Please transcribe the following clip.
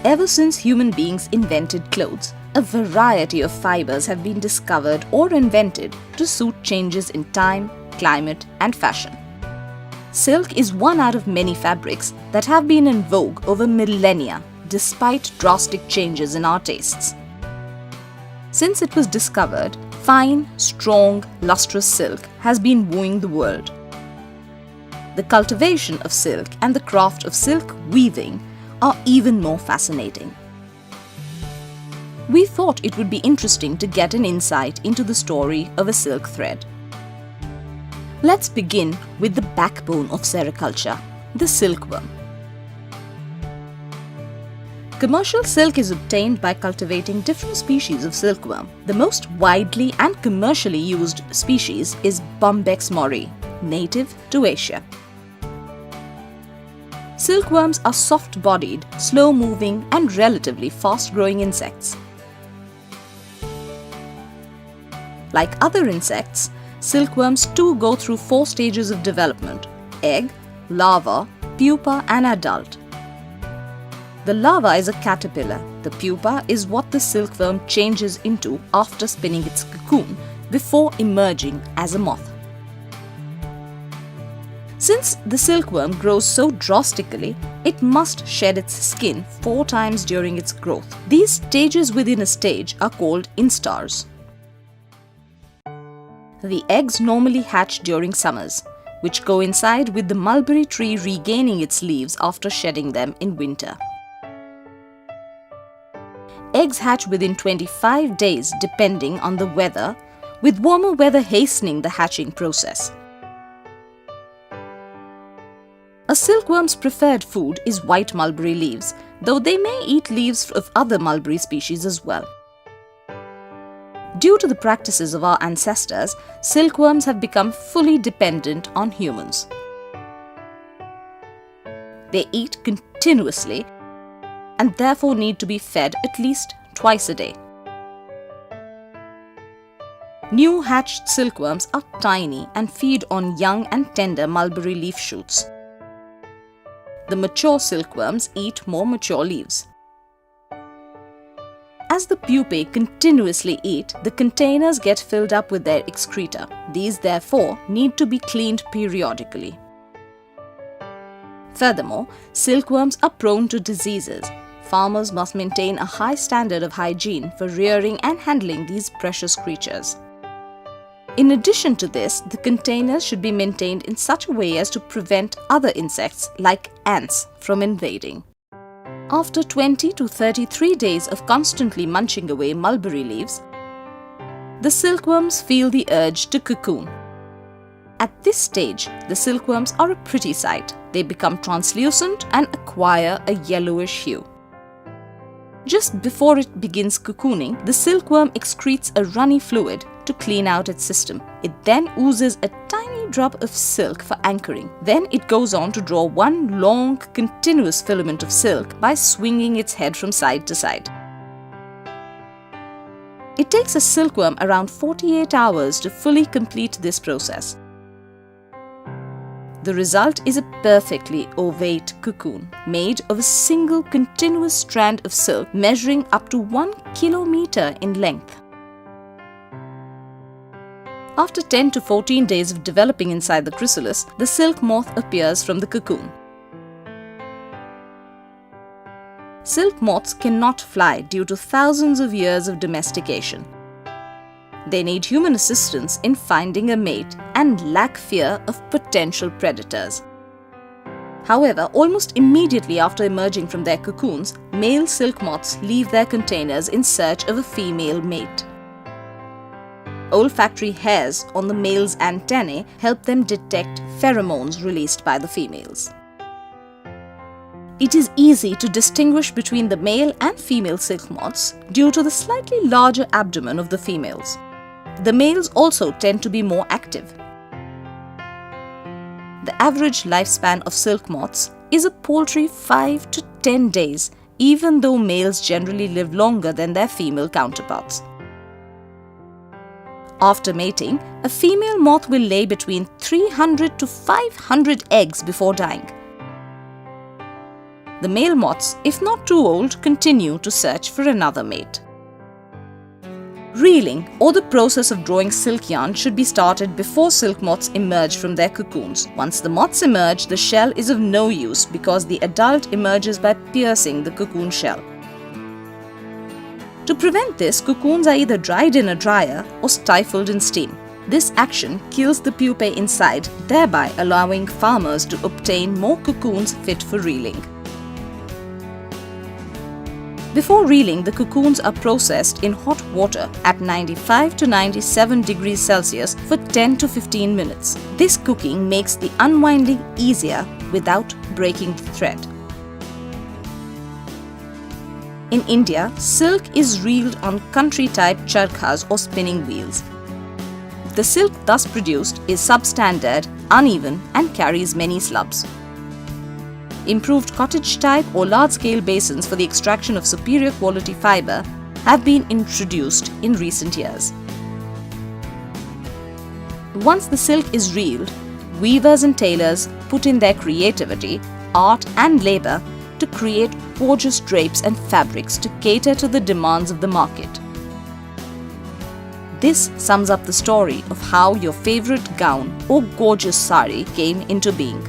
Ever since human beings invented clothes, a variety of fibers have been discovered or invented to suit changes in time, climate, and fashion. Silk is one out of many fabrics that have been in vogue over millennia, despite drastic changes in our tastes. Since it was discovered, fine, strong, lustrous silk has been wooing the world. The cultivation of silk and the craft of silk weaving are even more fascinating. We thought it would be interesting to get an insight into the story of a silk thread. Let's begin with the backbone of sericulture, the silkworm. Commercial silk is obtained by cultivating different species of silkworm. The most widely and commercially used species is Bombyx mori, native to Asia. Silkworms are soft-bodied, slow-moving and relatively fast-growing insects. Like other insects, silkworms too go through 4 stages of development: egg, larva, pupa and adult. The larva is a caterpillar. The pupa is what the silkworm changes into after spinning its cocoon before emerging as a moth. Since the silkworm grows so drastically, it must shed its skin 4 times during its growth. These stages within a stage are called instars. The eggs normally hatch during summers, which coincide with the mulberry tree regaining its leaves after shedding them in winter. Eggs hatch within 25 days depending on the weather, with warmer weather hastening the hatching process. A silkworm's preferred food is white mulberry leaves, though they may eat leaves of other mulberry species as well. Due to the practices of our ancestors, silkworms have become fully dependent on humans. They eat continuously and therefore need to be fed at least twice a day. New hatched silkworms are tiny and feed on young and tender mulberry leaf shoots. The mature silkworms eat more mature leaves. As the pupae continuously eat, the containers get filled up with their excreta. These therefore need to be cleaned periodically. Furthermore, silkworms are prone to diseases. Farmers must maintain a high standard of hygiene for rearing and handling these precious creatures. In addition to this, the containers should be maintained in such a way as to prevent other insects like ants from invading. After 20 to 33 days of constantly munching away mulberry leaves, the silkworms feel the urge to cocoon. At this stage, the silkworms are a pretty sight. They become translucent and acquire a yellowish hue. Just before it begins cocooning, the silkworm excretes a runny fluid to clean out its system. It then oozes a tiny drop of silk for anchoring. Then it goes on to draw one long, continuous filament of silk by swinging its head from side to side. It takes a silkworm around 48 hours to fully complete this process. The result is a perfectly ovate cocoon made of a single continuous strand of silk measuring up to 1 kilometer in length. After 10 to 14 days of developing inside the chrysalis, the silk moth appears from the cocoon. Silk moths cannot fly due to thousands of years of domestication. They need human assistance in finding a mate and lack fear of potential predators. However, almost immediately after emerging from their cocoons, male silk moths leave their containers in search of a female mate. Olfactory hairs on the male's antennae help them detect pheromones released by the females. It is easy to distinguish between the male and female silk moths due to the slightly larger abdomen of the females. The males also tend to be more active. The average lifespan of silk moths is a paltry 5 to 10 days, even though males generally live longer than their female counterparts. After mating, a female moth will lay between 300 to 500 eggs before dying. The male moths, if not too old, continue to search for another mate. Reeling, or the process of drawing silk yarn, should be started before silk moths emerge from their cocoons. Once the moths emerge, the shell is of no use because the adult emerges by piercing the cocoon shell. To prevent this, cocoons are either dried in a dryer or stifled in steam. This action kills the pupae inside, thereby allowing farmers to obtain more cocoons fit for reeling. Before reeling, the cocoons are processed in hot water at 95 to 97 degrees Celsius for 10 to 15 minutes. This cooking makes the unwinding easier without breaking the thread. In India, silk is reeled on country-type charkhas or spinning wheels. The silk thus produced is substandard, uneven, and carries many slubs. Improved cottage-type or large-scale basins for the extraction of superior quality fibre have been introduced in recent years. Once the silk is reeled, weavers and tailors put in their creativity, art and labour to create gorgeous drapes and fabrics to cater to the demands of the market. This sums up the story of how your favourite gown or gorgeous sari came into being.